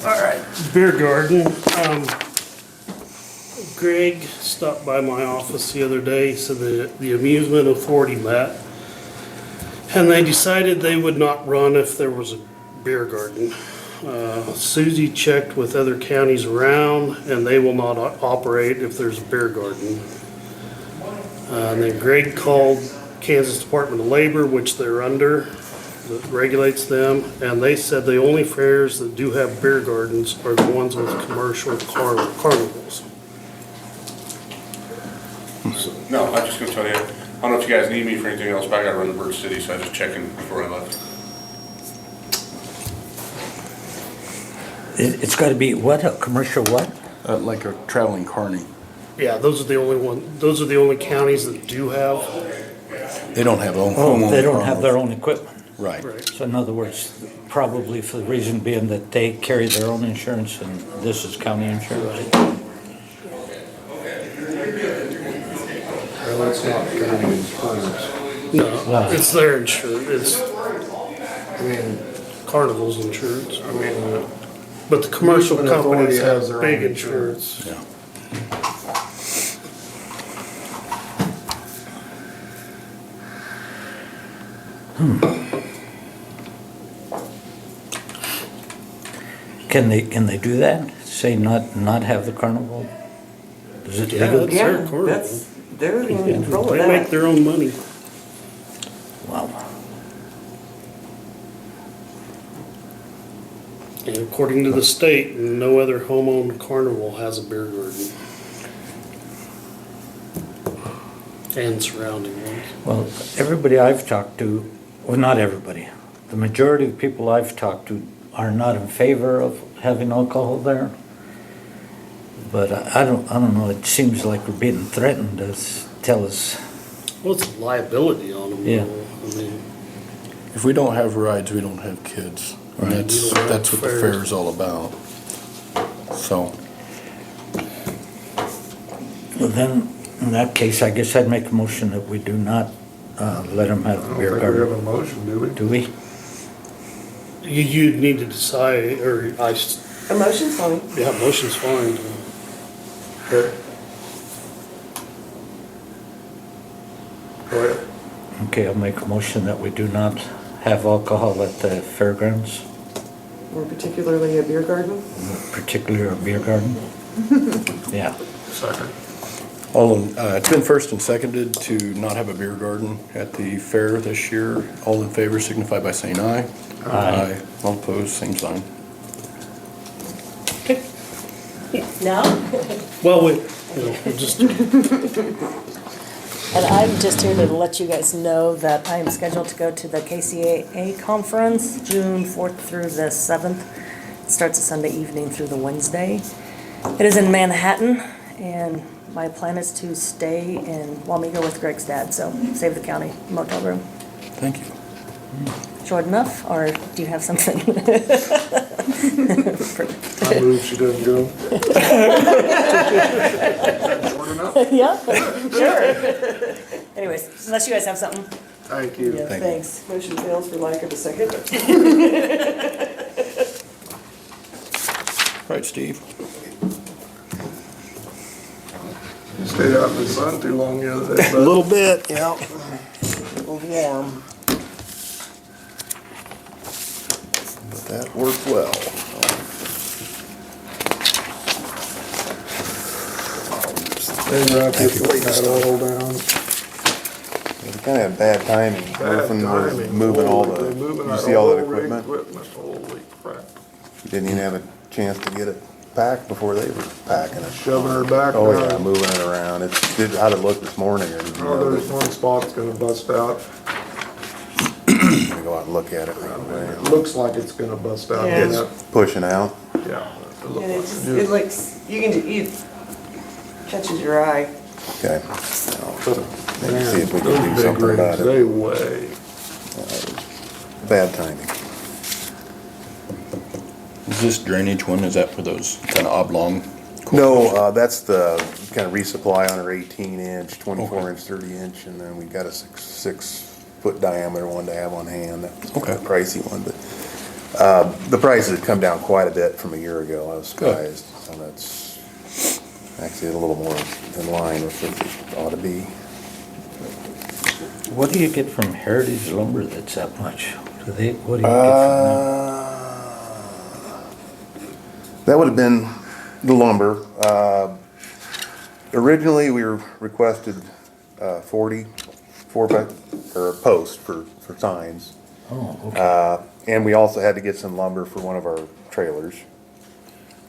Alright, beer garden. Greg stopped by my office the other day, said that the amusement authority met. And they decided they would not run if there was a beer garden. Susie checked with other counties around and they will not operate if there's a beer garden. And then Greg called Kansas Department of Labor, which they're under, that regulates them, and they said the only fairs that do have beer gardens are the ones with commercial carnivals. No, I'm just gonna tell you, I don't know if you guys need me for anything else, but I gotta run to Bird City, so I just checked in before I left. It's gotta be what, a commercial what? Like a traveling carny. Yeah, those are the only counties that do have. They don't have their own Oh, homeowner. they don't have their own equipment. Right. Right. So in other words, probably for the reason being that they carry their own insurance and this is county insurance. Well, it's not county insurance. No, Wow. it's their insurance, it's I mean, Carnival's insurance. But the commercial Amusement companies Authority has have their big own insurance. Yeah. Can they do that? Say not have the carnival? Is it Yeah, legal? it's their Yeah, carnival. they're in control of They make that. their own money. Wow. And according to the state, no other home-owned carnival has a beer garden. And surrounding ones. Well, everybody I've talked to, well, not everybody, the majority of people I've talked to are not in favor of having alcohol there. But I don't know, it seems like we're being threatened to tell us, Well, it's a liability on them. Yeah. I mean, If we don't have rides, we don't have kids. And Right. that's, We don't have that's what the fairs. fair is all about. So, well then, in that case, I guess I'd make a motion that we do not let them have I the don't beer think we have garden. a motion, do we? Do we? you'd need to decide, A motion's fine. yeah, motion's fine. Okay. Go ahead. Okay, I'll make a motion that we do not have alcohol at the fairgrounds, Or particularly a beer garden. particularly a beer garden. Yeah. Second. it's been first and seconded to not have a beer garden at the fair this year. All in favor signify by saying aye. Aye. All opposed, same sign. No? Well, we'll just, And I'm just here to let you guys know that I am scheduled to go to the KCAA conference, June 4th through the 7th. It starts a Sunday evening through the Wednesday. It is in Manhattan, and my plan is to stay in Wamego with Greg's dad, so save the county motel room. Thank you. Short enough, or do you have something? I move she doesn't go. Short enough? Yeah, sure. Anyways, unless you guys have something. Thank you. Yeah, Thank you. thanks. Motion fails for lack of a second. Right, Steve? You stayed out in the sun too long the other day, A bud. little bit, yeah. A little warm. But that worked well. They wrap your foot that oil down. It's kind of bad timing. Bad Murphin was timing. moving all Holy- the, they moving you that see all that whole rig equipment? Holy crap. Didn't even have a chance to get it packed before they were packing it. Shoving her back Oh down. yeah, moving it around. How'd it look this morning? Or did you Oh, know there's that- one spot that's gonna bust out. I'm gonna go out and look at it right It away. looks like it's gonna bust out. Yeah. It's pushing out. Yeah. It looked And like it's, it it looks, you can, it catches your eye. Okay. Maybe see if we Those can do big something rigs, about it. they weigh. Bad timing. Is this drainage one, is that for those kind of oblong? No, that's the kind of resupply on our 18-inch, 24-inch, Okay. 30-inch, and then we got a 6-foot diameter one to have on hand. That was Okay. a pricey one, but The prices have come down quite a bit from a year ago. I was surprised. So that's actually a little more in line with what it ought to be. What do you get from Heritage Lumber that's that much? What do you get from them? That would have been the lumber. Originally, we were requested 40 posts for signs. Oh, okay. And we also had to get some lumber for one of our trailers.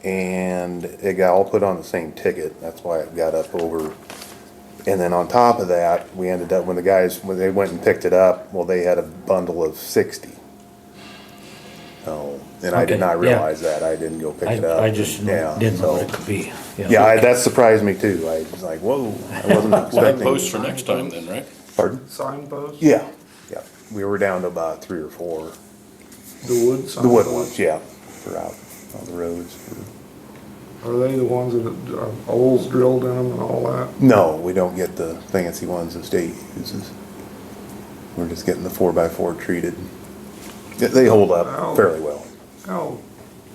And it got all put on the same ticket, that's why it got up over. And then on top of that, we ended up, when they went and picked it up, well, they had a bundle of 60. Oh, and I did Okay, not yeah. realize that, I didn't go pick it up. I just Yeah, didn't know so- what it could be. Yeah, that surprised me too, I was like, whoa, I wasn't expecting. Posts for next time then, right? Pardon? Signposts? Yeah, yeah, we were down to about 3 or 4. The wood signposts? The wood ones, yeah, for out on the roads. Are they the ones that are holes drilled in them and all that? No, we don't get the fancy ones the state uses. We're just getting the 4x4 treated. They hold Wow. up fairly well. How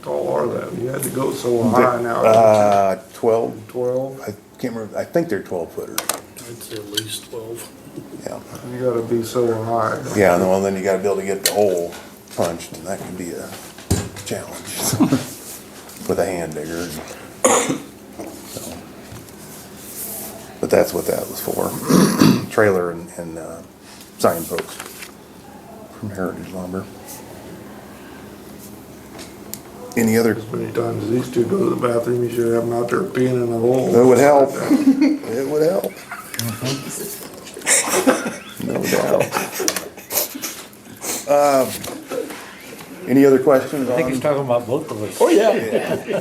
tall are they? You had to go so high now. 12, 12? I can't remember, I think they're 12 footers, I'd say at least 12. yeah. You gotta be so high. Yeah, and well, then you gotta be able to get the hole punched, and that can be a challenge with a hand digger. So. But that's what that was for, trailer and signpost from Heritage Lumber. Any other? As many times as these two go to the bathroom, you should have them out there peeing in the hole. It would help. It would help. No doubt. Any other questions I think he's on, talking about both of us. Oh, yeah.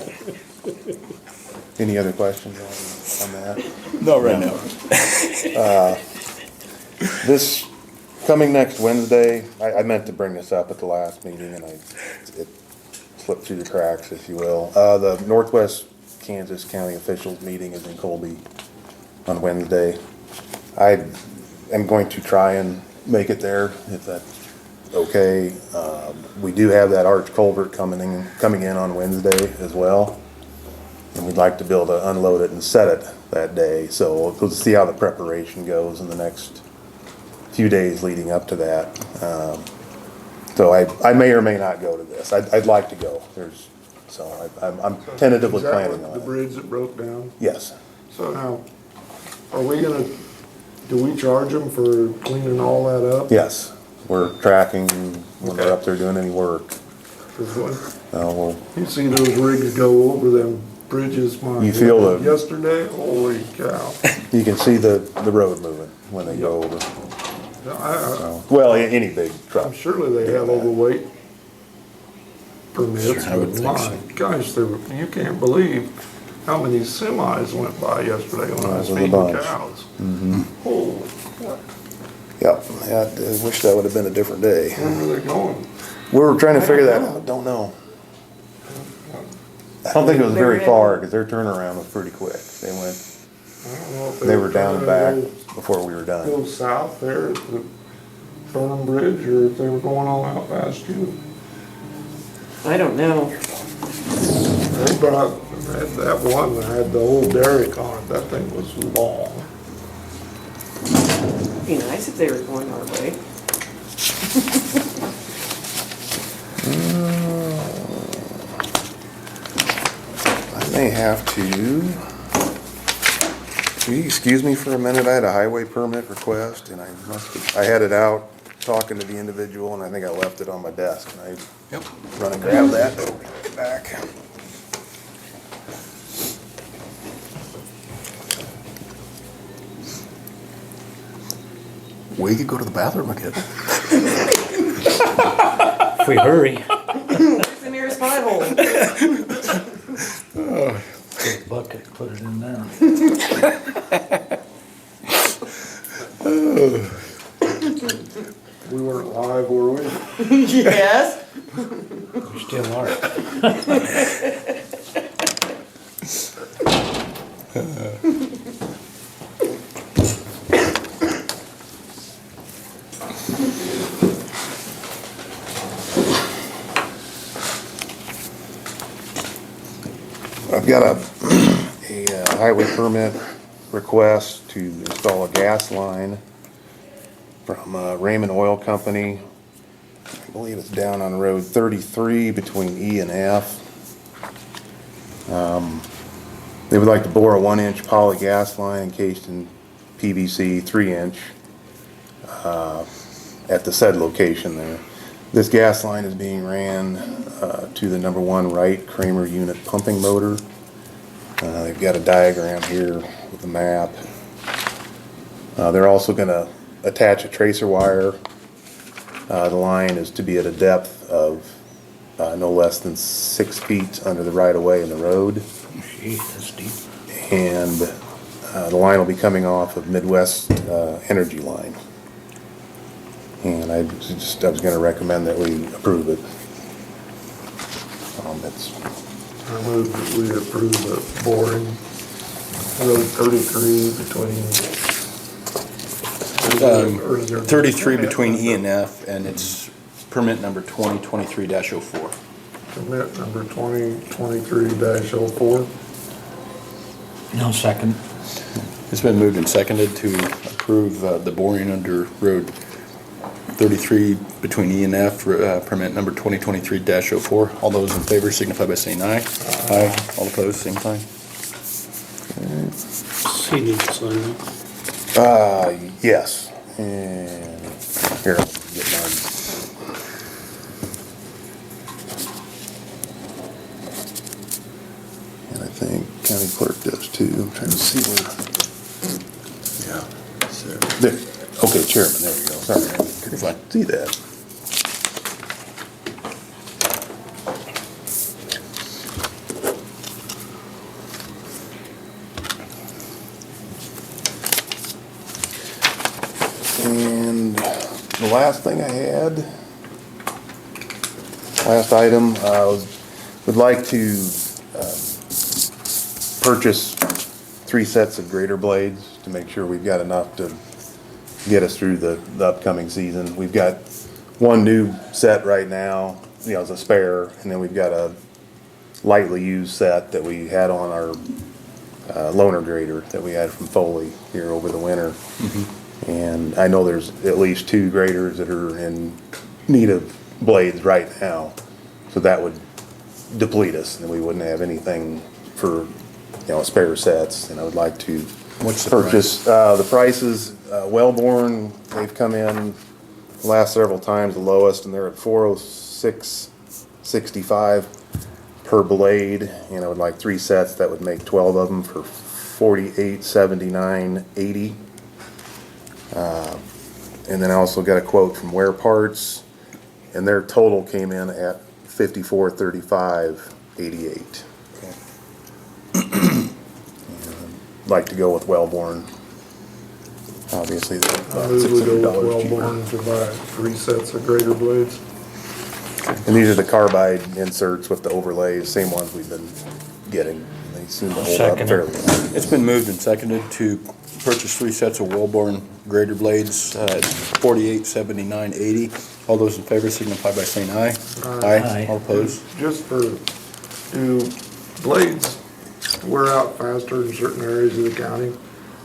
any other questions on that? No, right now. This coming next Wednesday, I meant to bring this up at the last meeting and it slipped through the cracks, if you will. The Northwest Kansas County Officials Meeting is in Colby on Wednesday. I am going to try and make it there if that's okay. We do have that arch culvert coming in on Wednesday as well. And we'd like to be able to unload it and set it that day. So we'll see how the preparation goes in the next few days leading up to that. So I may or may not go to this. I'd like to go. I'm tentatively Is that planning what on the it. bridge that broke down? Yes. So now, are we gonna, do we charge them for cleaning all that up? Yes. We're tracking when we're up there doing any work. 'Cause when We'll you see those rigs go over them bridges, my You feel goodness, the- yesterday, holy cow. You can see the road moving when they go over. Well, any big truck. Surely they have overweight permits, Sure, I would but think my so. gosh, you can't believe how many semis went by yesterday when I was That was a feeding bunch. cows. Holy, what, Yep. Yeah, I wish that would have been a different day. where were they going? We were trying to I figure don't that know. out. Don't know. I don't think it was very far because their turnaround was pretty quick. They went, I don't know if they were down and back trying before we were to done. Go south there at the Burnham Bridge, or if they were going all out past you. I don't know. They brought, that one that had the old derrick on it, that thing was long. Be nice if they were going our way. I may have to. Will you excuse me for a minute? I had a highway permit request and I had it out talking to the individual and I think I left it on my desk. And I run and grab that, get back. We could go to the bathroom again. If we hurry. Where's the nearest pothole? Big bucket, put it in there. We weren't live, were we? Yes. We still are. got a highway permit request to install a gas line from Raymond Oil Company. I believe it's down on Road 33 between E and F. They would like to bore a 1-inch poly gas line encased in PVC 3-inch at the said location there. This gas line is being ran to the number 1 Wright Kramer unit pumping motor. They've got a diagram here with the map. They're also going to attach a tracer wire. The line is to be at a depth of no less than 6 feet under the right-of-way in the road. Gee, that's deep. And the line will be coming off of Midwest Energy Line. And I was gonna recommend that we approve it. It's, I move that we approve the boring Road 33 between. or is there- 33 between E and F, and it's permit number 2023-04. Permit number 2023-04. No second. It's been moved and seconded to approve the boring under Road 33 between E and F, permit number 2023-04. All those in favor signify by saying aye. Aye. All opposed, same sign. He needs to sign that. yes. And here, I'll get mine. And I think county clerk does too. I'm trying to see where. Yeah. There. Okay, chairman, there you go. Sorry, I couldn't see that. And the last thing I had, last item, would like to purchase 3 sets of grater blades to make sure we've got enough to get us through the upcoming season. We've got 1 new set right now, you know, as a spare, and then we've got a lightly used set that we had on our loaner grader that we had from Foley here over the winter. And I know there's at least 2 graders that are in need of blades right now. So that would deplete us and we wouldn't have anything for, you know, spare sets. And I would like to What's the purchase, the prices, Wellborn, they've come in the last several times the lowest, and they're at $406.65 per blade. And I would like 3 sets, that would make 12 of them for $48.79.80. And then I also got a quote from Wear Parts, and their total came in at $54.35.88. Like to go with Wellborn. Obviously, they're I about move we go with $600 cheaper. Wellborn to buy 3 sets of grater blades. And these are the carbide inserts with the overlays, same ones we've been getting. They seem to hold up Second. fairly well. It's been moved and seconded to purchase 3 sets of Wellborn grader blades at $48.79.80. All those in favor signify by saying aye. Aye. All opposed? Just do blades wear out faster in certain areas of the county?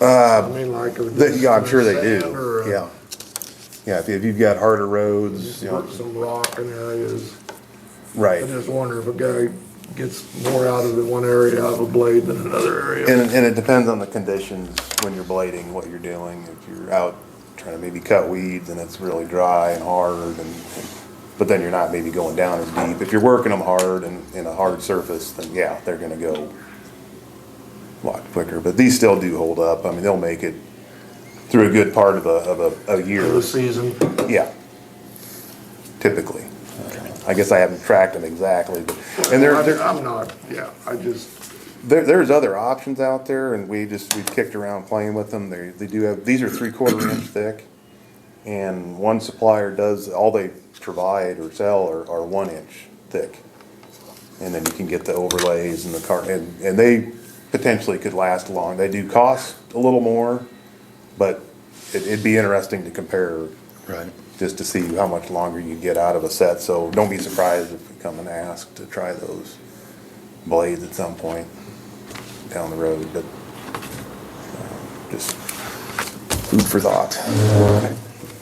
I mean, like. Yeah, I'm sure they sand do, or, yeah. Yeah, if you've got harder roads, you know, Work some rock in areas. I right. just wonder if a guy gets more out of the one area out of a blade than another area. And it depends on the conditions when you're blading, what you're doing. If you're out trying to maybe cut weeds and it's really dry and hard, but then you're not maybe going down as deep. If you're working them hard and in a hard surface, then yeah, they're gonna go a lot quicker. But these still do hold up. I mean, they'll make it through a good part of a year. For the season. Yeah, typically. I guess I haven't tracked them exactly, but, and I'm not, yeah, I just, there's other options out there, and we've kicked around playing with them. They do have, these are 3/4 inch thick, and one supplier does, all they provide or sell are 1 inch thick. And then you can get the overlays and the and they potentially could last long. They do cost a little more, but it'd be interesting to compare. Right. Just to see how much longer you get out of a set, so don't be surprised if we come and ask to try those blades at some point. down the road, but just food for thought.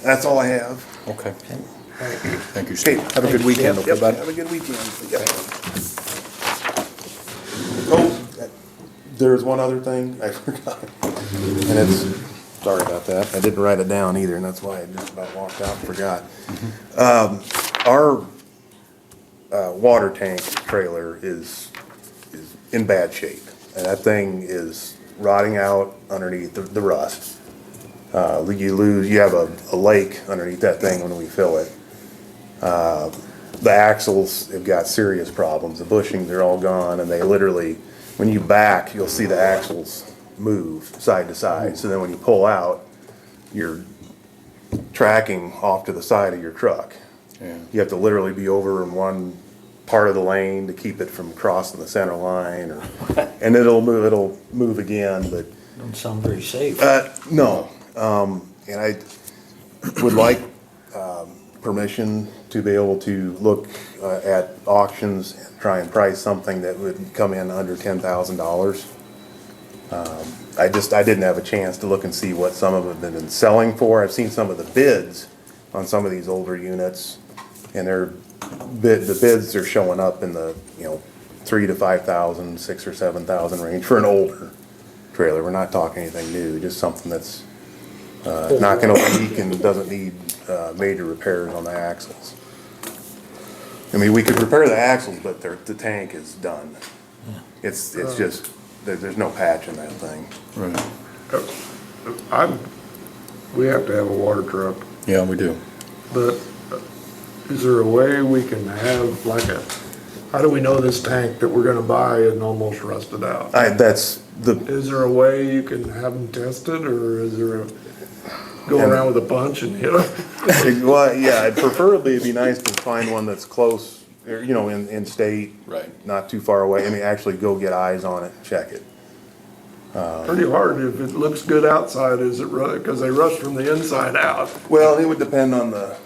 That's all I have. Okay. Thank you, Okay, Steve. Have a good weekend, okay, bud? Have a good weekend. Yep. Oh, there's one other thing I forgot. And it's, sorry about that. I didn't write it down either, and that's why I just about walked out and forgot. Our water tank trailer is in bad shape. And that thing is rotting out underneath the rust. You have a lake underneath that thing when we fill it. The axles have got serious problems. The bushings are all gone, and they literally, when you back, you'll see the axles move side to side. So then when you pull out, you're tracking off to the side of your truck. Yeah. You have to literally be over in one part of the lane to keep it from crossing the center line, and it'll move again, but. Don't sound very safe. No, and I would like permission to be able to look at auctions and try and price something that would come in under $10,000. I didn't have a chance to look and see what some of them have been selling for. I've seen some of the bids on some of these older units, and the bids are showing up in the, $3,000 to $5,000, $6,000 or $7,000 range for an older trailer. We're not talking anything new, just something that's not gonna leak and doesn't need major repairs on the axles. I mean, we could repair the axles, but the tank is done. It's just, there's no patch in that thing. Right. We have to have a water truck, Yeah, we do. but is there a way we can have how do we know this tank that we're gonna buy isn't almost rusted out? Is there a way you can have them tested, or is there go around with a bunch and hit them? Well, yeah, preferably it'd be nice to find one that's close, or, in state. Right. Not too far away. I mean, actually go get eyes on it, check it. Pretty hard if it looks good outside, because they rust from the inside out. Well, it would depend on the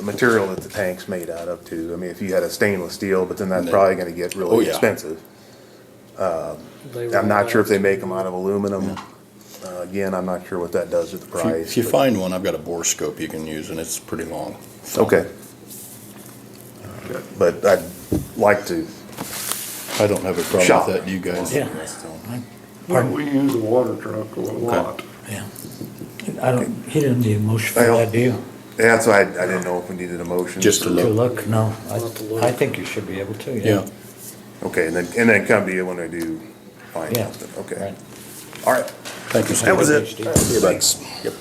material that the tank's made out of too. I mean, if you had a stainless steel, but then that's probably gonna get Oh, really yeah. expensive. I'm not sure if they make them out of aluminum. Again, I'm not sure what that does to the If price. you find one, I've got a bore scope you can use, and it's pretty long. Okay. But I'd like to, I don't have a problem Shop. with that, you guys. Yeah. We use a water truck a lot. Yeah. He didn't need a motion for that, do you? that's why I didn't know if we needed a motion. Just to To look. look, no. have to look. I think you should be able to, Yeah. yeah. Okay, and then come to you when I do finance it. Okay. Right. All right. Thank you, Steve. That was it. Steve. See you, bud. Yep.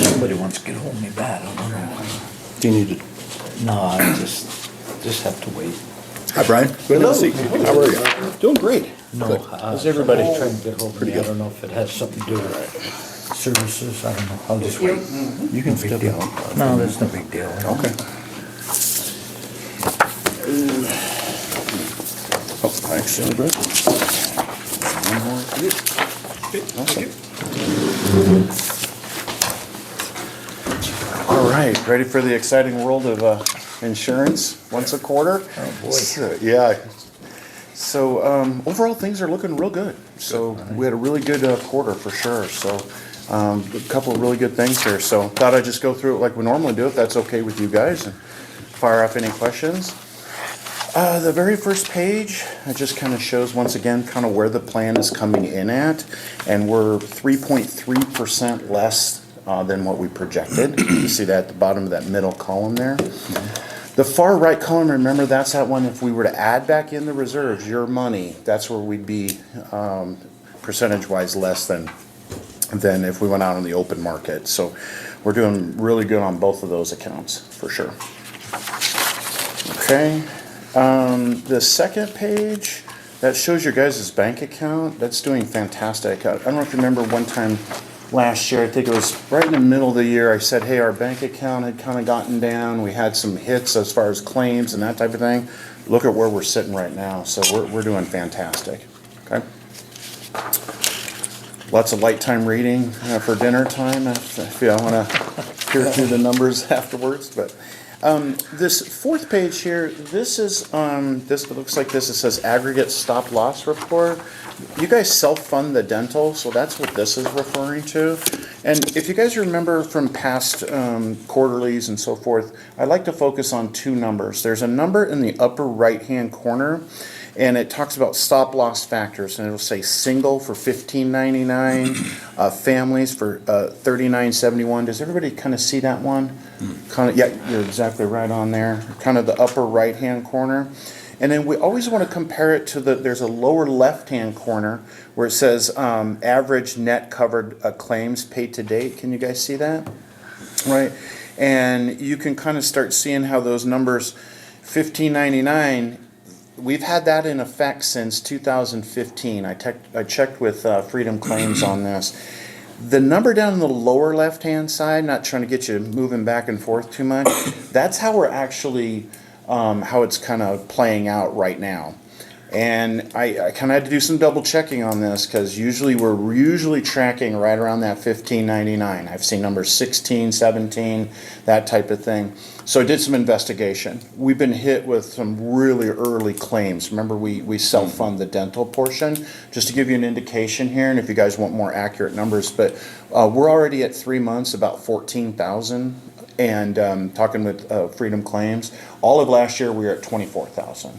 Somebody wants to get hold of me bad, I don't know. Do you need to? No, I just have to wait. Hi, Brian. Good to see you. How are you? Doing great. No, Good. how's everybody trying to get hold of me? I don't know if it has something to do with services, I don't know, I'll just wait. You can No big step deal. out. No, that's no big deal. Okay. Oh, thanks. One more for you. Awesome. All right, ready for the exciting world of insurance once a quarter? Oh, boy. Yeah. So overall, things are looking real good. So we had a really good quarter for sure. So a couple of really good things here. So thought I'd just go through it like we normally do, if that's okay with you guys, and fire up any questions. The very first page, it just kind of shows once again kind of where the plan is coming in at, and we're 3.3% less than what we projected. You see that at the bottom of that middle column there. The far right column, remember, that's that one, if we were to add back in the reserves, your money, that's where we'd be percentage-wise less than if we went out on the open market. So we're doing really good on both of those accounts, for sure. Okay. The second page, that shows your guys' bank account. That's doing fantastic. I don't know if you remember one time last year, I think it was right in the middle of the year, I said, hey, our bank account had kind of gotten down. We had some hits as far as claims and that type of thing. Look at where we're sitting right now. So we're doing fantastic. Okay. lots of light time reading for dinner time if you want to hear through the numbers afterwards. But this fourth page here, this is this looks like this. It says aggregate stop loss report. You guys self-fund the dental, so that's what this is referring to. And if you guys remember from past quarterlies and so forth, I like to focus on two numbers. There's a number in the upper right-hand corner, and it talks about stop loss factors, and it'll say single for $15.99, families for $39.71. Does everybody kind of see that one? Kind of, yeah, you're exactly right on there. Kind of the upper right-hand corner. And then we always want to compare it to there's a lower left-hand corner where it says average net covered claims paid to date. Can you guys see that? Right? And you can kind of start seeing how those numbers, $15.99, we've had that in effect since 2015. I checked with Freedom Claims on this. The number down in the lower left-hand side, not trying to get you moving back and forth too much, that's how we're actually... how it's kind of playing out right now. And I kind of had to do some double checking on this because we're tracking right around that $15.99. I've seen numbers 16, 17, that type of thing. So I did some investigation. We've been hit with some really early claims. Remember, we self-fund the dental portion. Just to give you an indication here, and if you guys want more accurate numbers, but we're already at 3 months, about 14,000. And talking with Freedom Claims, all of last year we were at 24,000.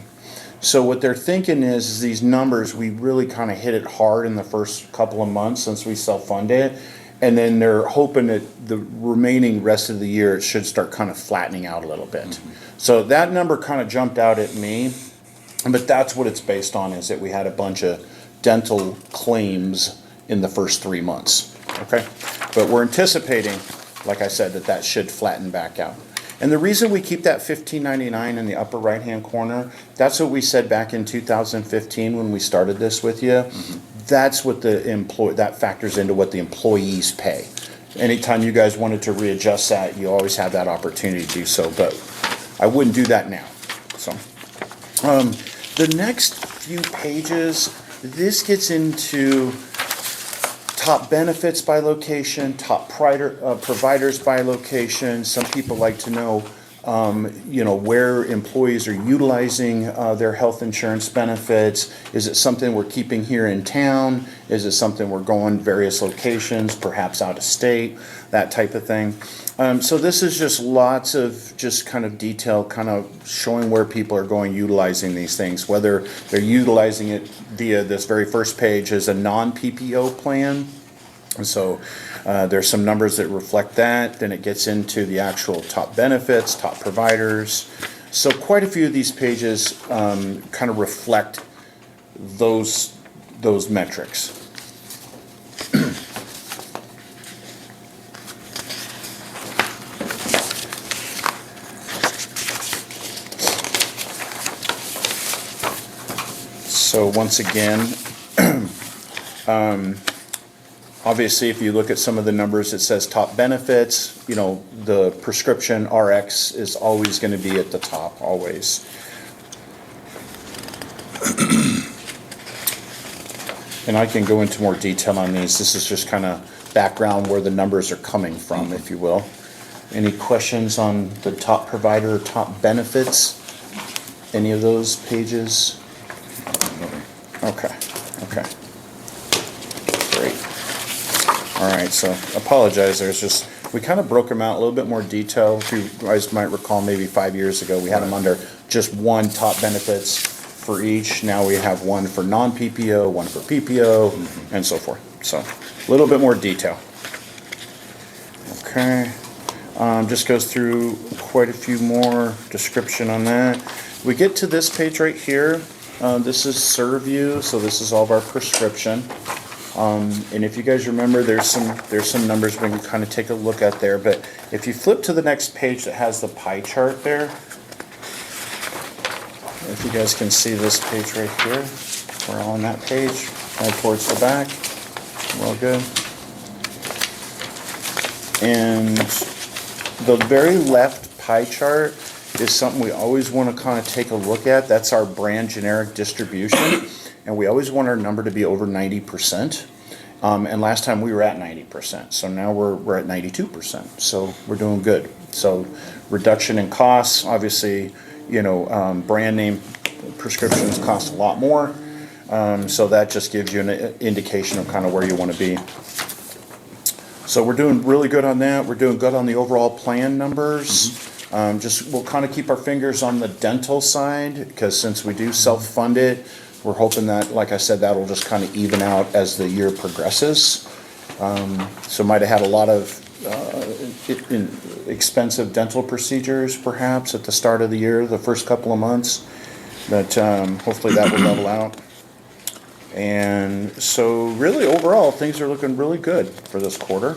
So what they're thinking is these numbers, we really kind of hit it hard in the first couple of months since we self-funded, and then they're hoping that the remaining rest of the year it should start kind of flattening out a little bit. Mm-hmm. So that number kind of jumped out at me, but that's what it's based on, is that we had a bunch of dental claims in the first 3 months. Okay, but we're anticipating, like I said, that should flatten back out. And the reason we keep that $15.99 in the upper right-hand corner, that's what we said back in 2015 when we started this with you. Mm-hmm. That's what that factors into what the employees pay. Anytime you guys wanted to readjust that, you always have that opportunity to do so, but I wouldn't do that now. So, the next few pages, this gets into top benefits by location, top providers by location. Some people like to know, where employees are utilizing their health insurance benefits. Is it something we're keeping here in town? Is it something we're going various locations, perhaps out of state, that type of thing. So this is just lots of just kind of detail, kind of showing where people are going utilizing these things, whether they're utilizing it via this very first page as a non-PPO plan. So there's some numbers that reflect that. Then it gets into the actual top benefits, top providers. So quite a few of these pages kind of reflect those metrics. So once again, obviously, if you look at some of the numbers, it says top benefits, the prescription RX is always going to be at the top, always. And I can go into more detail on these. This is just kind of background where the numbers are coming from, if you will. Any questions on the top provider, top benefits? Any of those pages? Okay. Great. All right, so apologize, we kind of broke them out a little bit more detail. If you guys might recall, maybe 5 years ago, we had them under just one top benefits for each. Now we have one for non-PPO, one for PPO, and so forth. So a little bit more detail. Okay, just goes through quite a few more description on that. We get to this page right here. This is ServU, so this is all of our prescription. And if you guys remember, there's some numbers we can kind of take a look at there. But if you flip to the next page that has the pie chart there, if you guys can see this page right here, we're on that page, right towards the back. Well, good. And the very left pie chart is something we always want to kind of take a look at. That's our brand generic distribution. And we always want our number to be over 90%. And last time we were at 90%, so now we're at 92%, so we're doing good. So reduction in costs, obviously, brand name prescriptions cost a lot more. So that just gives you an indication of kind of where you want to be. So we're doing really good on that. We're doing good on the overall plan numbers. We'll kind of keep our fingers on the dental side, because since we do self-fund it, we're hoping that, like I said, that'll just kind of even out as the year progresses. So might have had a lot of expensive dental procedures perhaps at the start of the year, the first couple of months, but hopefully that will level out. And so really overall, things are looking really good for this quarter,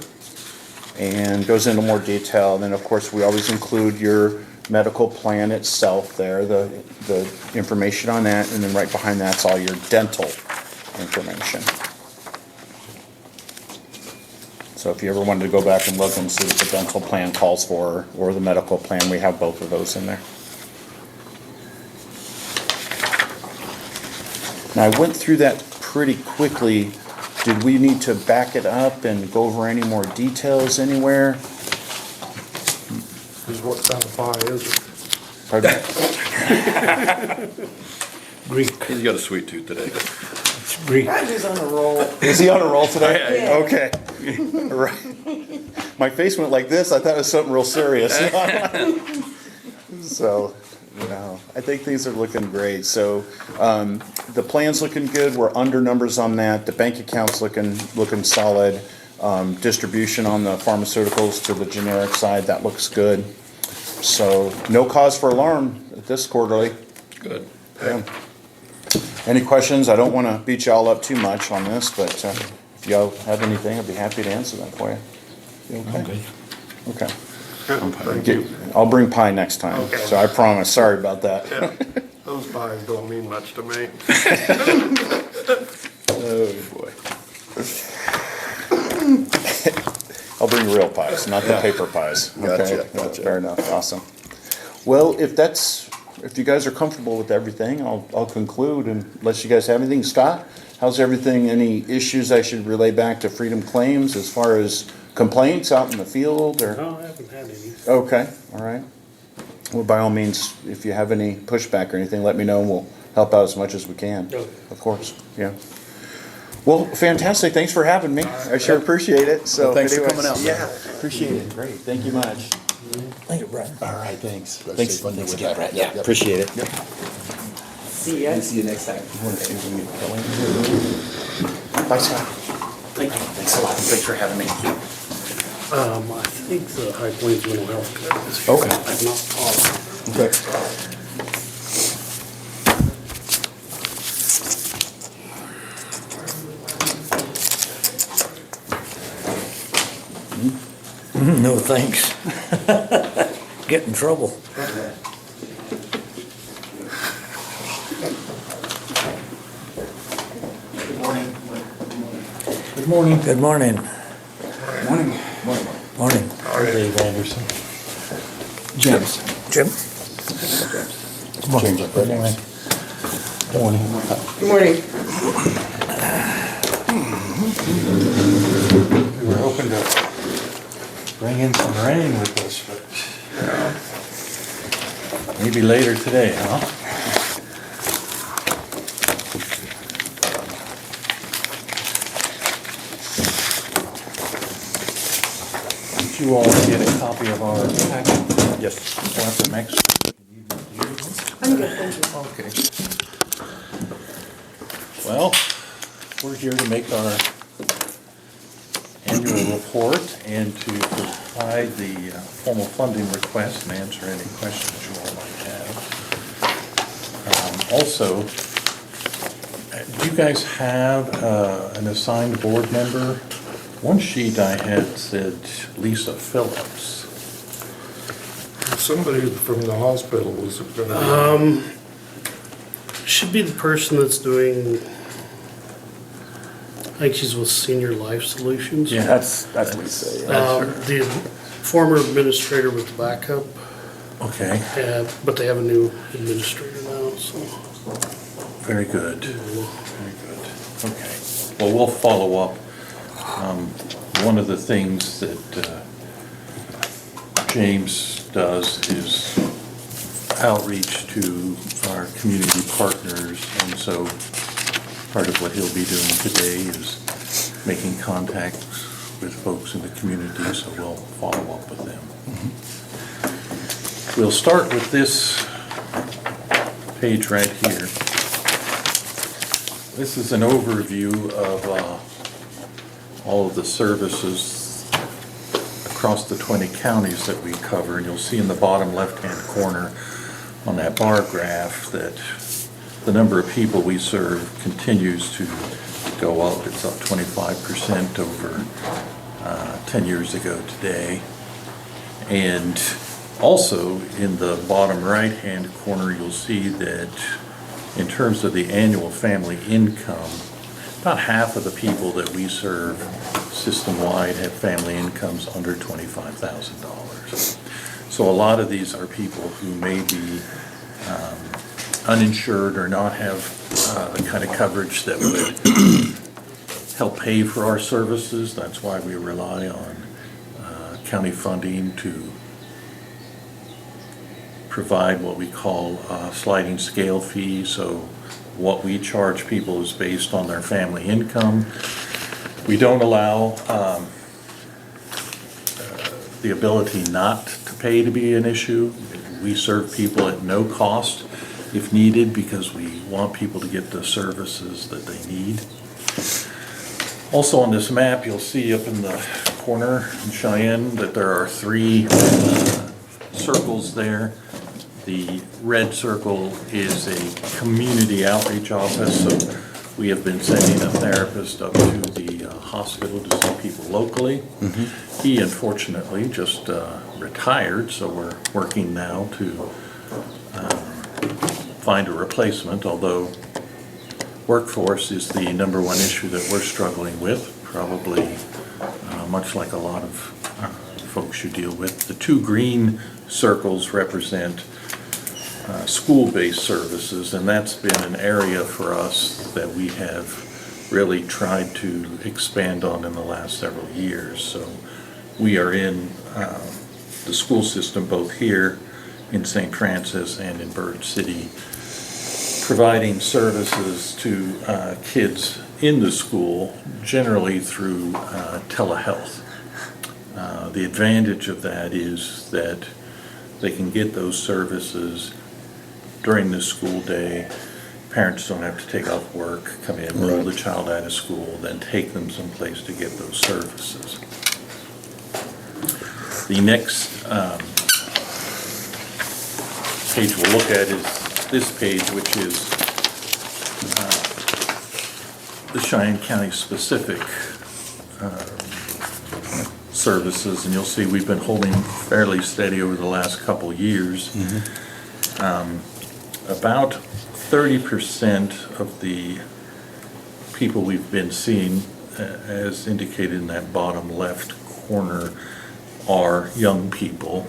and goes into more detail. And then of course we always include your medical plan itself there, the information on that, and then right behind that's all your dental information. So if you ever wanted to go back and look and see what the dental plan calls for, or the medical plan, we have both of those in there. Now, I went through that pretty quickly. Did we need to back it up and go over any more details anywhere? Is what kind of pie is it? Pardon? Greek, He's got a sweet tooth today. it's Greek. Andrew's on a roll. Is he on a roll today? Yeah. Okay. Right. My face went like this. I thought it was something real serious. So, I think things are looking great. So, the plan's looking good. We're under numbers on that. The bank account's looking solid. Distribution on the pharmaceuticals to the generic side, that looks good. So, no cause for alarm at this quarterly. Good. Yeah. Any questions? I don't want to beat y'all up too much on this, but if y'all have anything, I'd be happy to answer that for you. You okay? Okay. Thank you. I'll bring pie next time, Okay. so I promise. Sorry about that. Yeah, those pies don't mean much to me. Oh, boy. I'll bring real pies, not the paper pies. Okay? Gotcha. Fair enough, awesome. Well, if you guys are comfortable with everything, I'll conclude unless you guys have anything. Scott, how's everything? Any issues I should relay back to Freedom Claims as far as complaints out in the field or? No, I haven't had any. Okay, all right. Well, by all means, if you have any pushback or anything, let me know and we'll help out as much as we can. Okay. Of course, yeah. Well, fantastic. Thanks for having me. I sure appreciate it. So Well, thanks for anyways, coming out, man. Yeah, appreciate it. Great. Thank you much. Thank you, Brian. All right, thanks. Thanks. Thanks again, Brad. Yeah, appreciate it. See ya. See you next time. Bye, Scott. Thank you. Thanks a lot. Thanks for having me. I think the High Plains Mental Health Code is here. Okay. I'm not positive. Okay. No, thanks. Get in trouble. Good morning. Good morning. Morning. Morning. Dave Anderson. James. Jim? James, Good morning. Morning. Good morning. We were hoping to bring in some rain with us, but maybe later today, huh? Did you all get a copy of our packet? Yes. Want some extra? I'm good, thank you. Okay. Well, we're here to make our annual report and to provide the formal funding request and answer any questions you all might have. Also, do you guys have an assigned board member? One sheet I had said Lisa Phillips. Somebody from the hospital was gonna. Should be the person that's doing, I think she's with Senior Life Solutions. Yeah, That's Lisa. Yeah. The former administrator was the backup, Okay, but they have a new administrator now, so. very good. Very good. Okay. Well, we'll follow up One of the things that James does is outreach to our community partners, and so part of what he'll be doing today is making contacts with folks in the community, so we'll follow up with them. We'll start with this page right here. This is an overview of all of the services across the 20 counties that we cover, and you'll see in the bottom left-hand corner on that bar graph that the number of people we serve continues to go up. It's up 25% over 10 years ago today. And also in the bottom right-hand corner, you'll see that in terms of the annual family income, about half of the people that we serve system-wide have family incomes under $25,000. So a lot of these are people who may be uninsured or not have the kind of coverage that would help pay for our services. That's why we rely on county funding to provide what we call a sliding scale fee. So what we charge people is based on their family income. We don't allow the ability not to pay to be an issue. We serve people at no cost if needed, because we want people to get the services that they need. Also on this map, you'll see up in the corner in Cheyenne that there are 3 circles there. The red circle is a community outreach office, so we have been sending a therapist up to the hospital to see people locally. He unfortunately just retired, so we're working now to find a replacement, although workforce is the #1 issue that we're struggling with, probably much like a lot of folks you deal with. The 2 green circles represent school-based services, and that's been an area for us that we have really tried to expand on in the last several years. So we are in the school system both here in St. Francis and in Bird City, providing services to kids in the school, generally through telehealth. The advantage of that is that they can get those services during the school day. Parents don't have to take off work, come in, move the child out of school, then take them someplace to get those services. The next page we'll look at is this page, which is the Cheyenne County specific services, and you'll see we've been holding fairly steady over the last couple years. About 30% of the people we've been seeing, as indicated in that bottom left corner, are young people.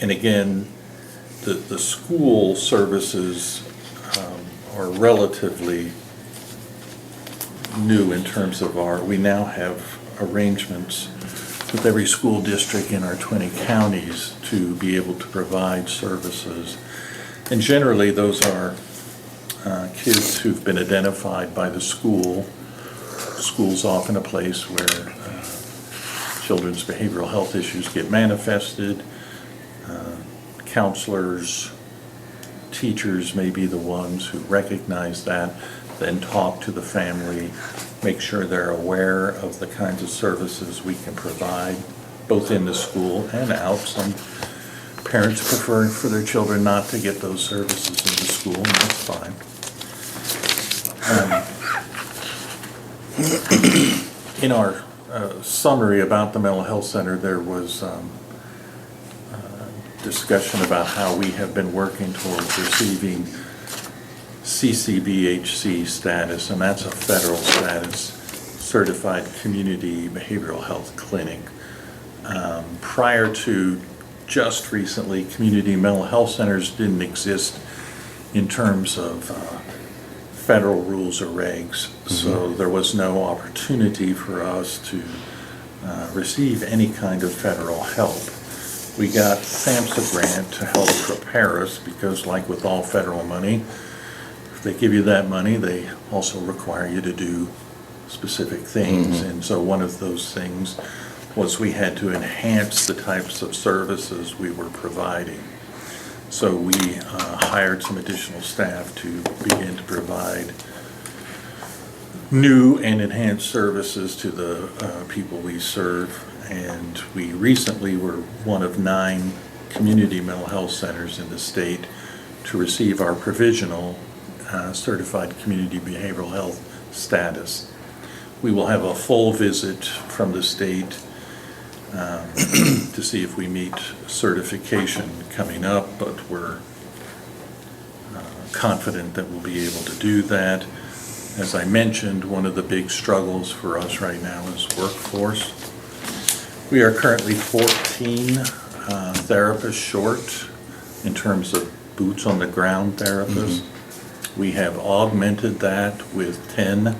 And again, the school services are relatively new in terms of we now have arrangements with every school district in our 20 counties to be able to provide services. And generally, those are kids who've been identified by the school. School's often a place where children's behavioral health issues get manifested. Counselors, teachers may be the ones who recognize that, then talk to the family, make sure they're aware of the kinds of services we can provide, both in the school and out. Some parents prefer for their children not to get those services in the school, and that's fine. In our summary about the mental health center, there was discussion about how we have been working towards receiving CCBHC status, and that's a federal status, Certified Community Behavioral Health Clinic. Prior to just recently, community mental health centers didn't exist in terms of federal rules or regs, so there was no opportunity for us to receive any kind of federal help. We got SAMHSA grant to help prepare us because, like with all federal money, if they give you that money, they also require you to do specific things. And so one of those things was we had to enhance the types of services we were providing. So we hired some additional staff to begin to provide new and enhanced services to the people we serve. And we recently were one of 9 community mental health centers in the state to receive our provisional certified community behavioral health status. We will have a full visit from the state to see if we meet certification coming up, but we're confident that we'll be able to do that. As I mentioned, one of the big struggles for us right now is workforce. We are currently 14 therapists short in terms of boots on the ground therapists. We have augmented that with 10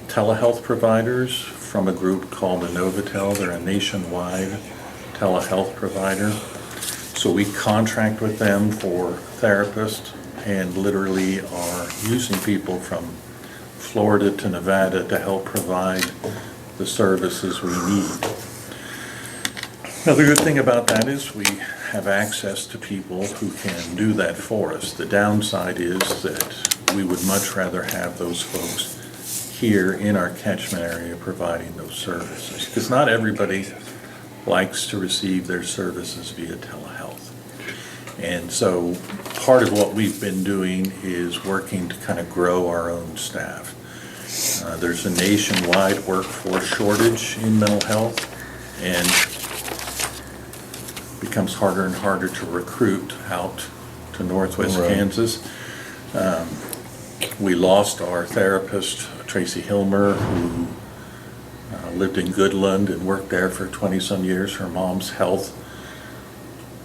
telehealth providers from a group called Innovatel. They're a nationwide telehealth provider. So we contract with them for therapists and literally are using people from Florida to Nevada to help provide the services we need. Now, the good thing about that is we have access to people who can do that for us. The downside is that we would much rather have those folks here in our catchment area providing those services, because not everybody likes to receive their services via telehealth. And so part of what we've been doing is working to kind of grow our own staff. There's a nationwide workforce shortage in mental health, and it becomes harder and harder to recruit out to Northwest Kansas. We lost our therapist, Tracy Hilmer, who lived in Goodland and worked there for 20-some years. Her mom's health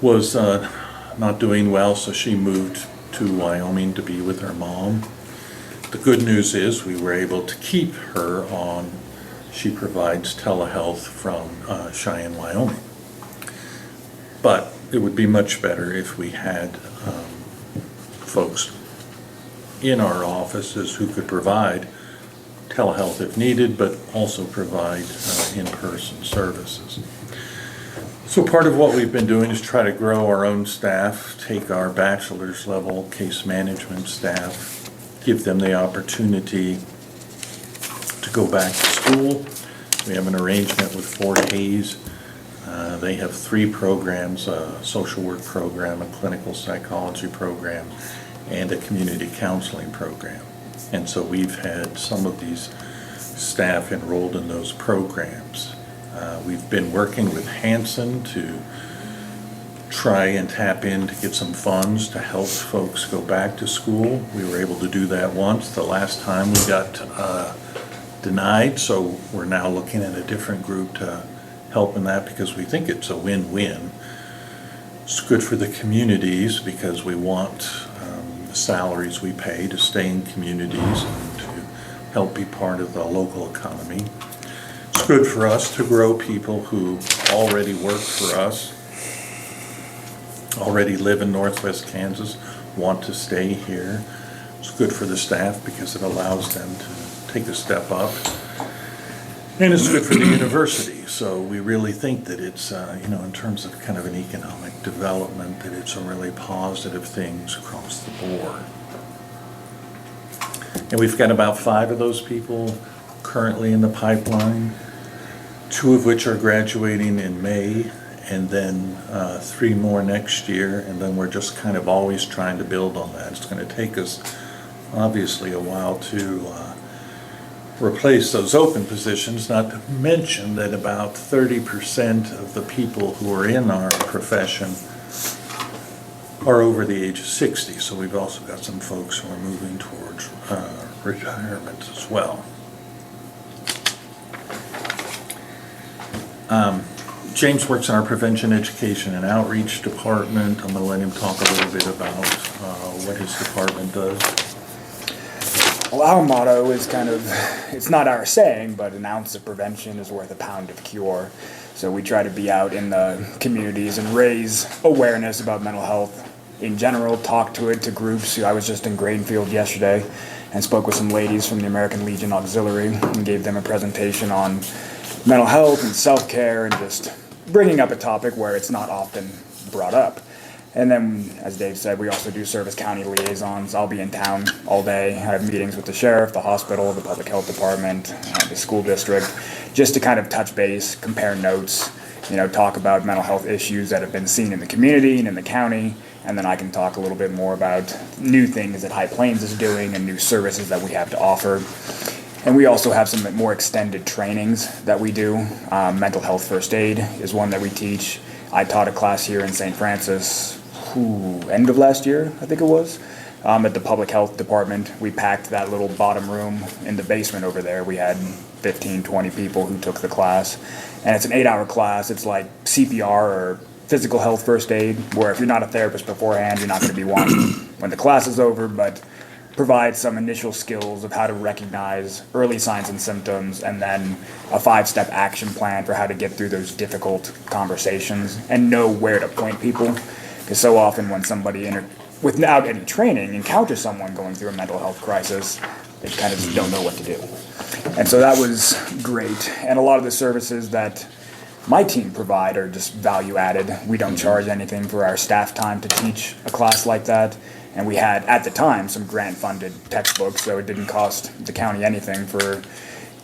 was not doing well, so she moved to Wyoming to be with her mom. The good news is we were able to keep her on. She provides telehealth from Cheyenne, Wyoming. But it would be much better if we had folks in our offices who could provide telehealth if needed, but also provide in-person services. So part of what we've been doing is try to grow our own staff, take our bachelor's level case management staff, give them the opportunity to go back to school. We have an arrangement with Fort Hays. They have 3 programs, a social work program, a clinical psychology program, and a community counseling program. And so we've had some of these staff enrolled in those programs. We've been working with Hanson to try and tap in to get some funds to help folks go back to school. We were able to do that once. The last time we got denied, so we're now looking at a different group to help in that because we think it's a win-win. It's good for the communities because we want the salaries we pay to stay in communities and to help be part of the local economy. It's good for us to grow people who already work for us, already live in Northwest Kansas, want to stay here. It's good for the staff because it allows them to take a step up. And it's good for the university. So we really think that it's, in terms of kind of an economic development, that it's a really positive thing across the board. And we've got about 5 of those people currently in the pipeline, 2 of which are graduating in May, and then 3 more next year, and then we're just kind of always trying to build on that. It's going to take us, obviously, a while to replace those open positions, not to mention that about 30% of the people who are in our profession are over the age of 60, so we've also got some folks who are moving towards retirement as well. James works in our prevention, education, and outreach department. I'm going to let him talk a little bit about what his department does. Well, our motto is kind of, it's not our saying, but an ounce of prevention is worth a pound of cure. So we try to be out in the communities and raise awareness about mental health in general, talk to it to groups. I was just in Grainfield yesterday and spoke with some ladies from the American Legion Auxiliary and gave them a presentation on mental health and self-care and just bringing up a topic where it's not often brought up. And then, as Dave said, we also do service county liaisons. I'll be in town all day. I have meetings with the sheriff, the hospital, the public health department, the school district, just to kind of touch base, compare notes, talk about mental health issues that have been seen in the community and in the county. And then I can talk a little bit more about new things that High Plains is doing and new services that we have to offer. And we also have some more extended trainings that we do. Mental health first aid is one that we teach. I taught a class here in St. Francis, end of last year, I think it was, at the public health department. We packed that little bottom room in the basement over there. We had 15, 20 people who took the class. And it's an 8-hour class. It's like CPR or physical health first aid, where if you're not a therapist beforehand, you're not going to be one when the class is over, but provide some initial skills of how to recognize early signs and symptoms, and then a 5-step action plan for how to get through those difficult conversations and know where to point people. Because so often when somebody, without any training, encounters someone going through a mental health crisis, they kind of just don't know what to do. And so that was great. And a lot of the services that my team provide are just value added. We don't charge anything for our staff time to teach a class like that. And we had, at the time, some grant-funded textbooks, so it didn't cost the county anything for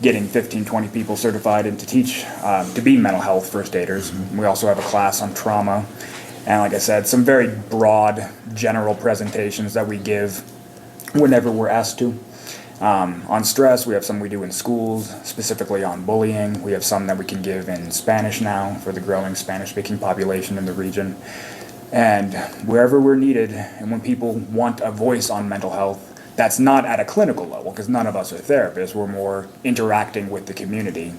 getting 15, 20 people certified and to teach, to be mental health first aiders. We also have a class on trauma. And like I said, some very broad, general presentations that we give whenever we're asked to. On stress, we have some we do in schools, specifically on bullying. We have some that we can give in Spanish now for the growing Spanish-speaking population in the region. And wherever we're needed, and when people want a voice on mental health, that's not at a clinical level, because none of us are therapists. We're more interacting with the community.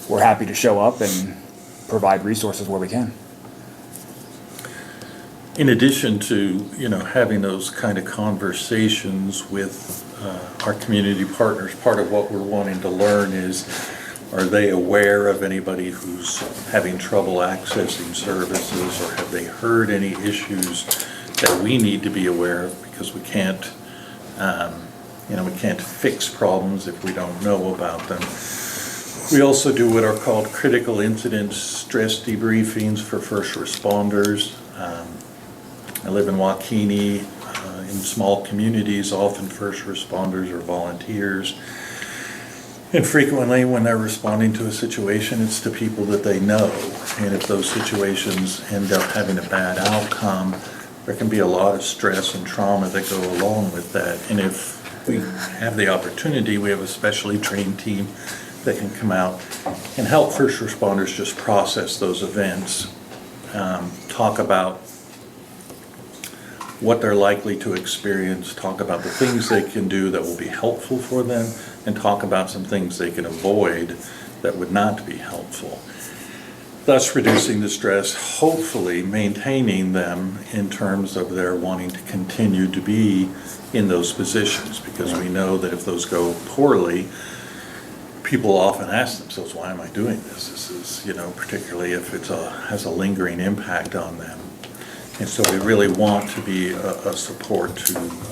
We're happy to show up and provide resources where we can. In addition to, having those kind of conversations with our community partners, part of what we're wanting to learn is, are they aware of anybody who's having trouble accessing services, or have they heard any issues that we need to be aware of, because we can't, we can't fix problems if we don't know about them. We also do what are called critical incident stress debriefings for first responders. I live in Waukene, in small communities, often first responders are volunteers. And frequently when they're responding to a situation, it's to people that they know. And if those situations end up having a bad outcome, there can be a lot of stress and trauma that go along with that. And if we have the opportunity, we have a specially trained team that can come out and help first responders just process those events, talk about what they're likely to experience, talk about the things they can do that will be helpful for them, and talk about some things they can avoid that would not be helpful. Thus reducing the stress, hopefully maintaining them in terms of their wanting to continue to be in those positions, because we know that if those go poorly, people often ask themselves, why am I doing this? This is, particularly if it has a lingering impact on them. And so we really want to be a support to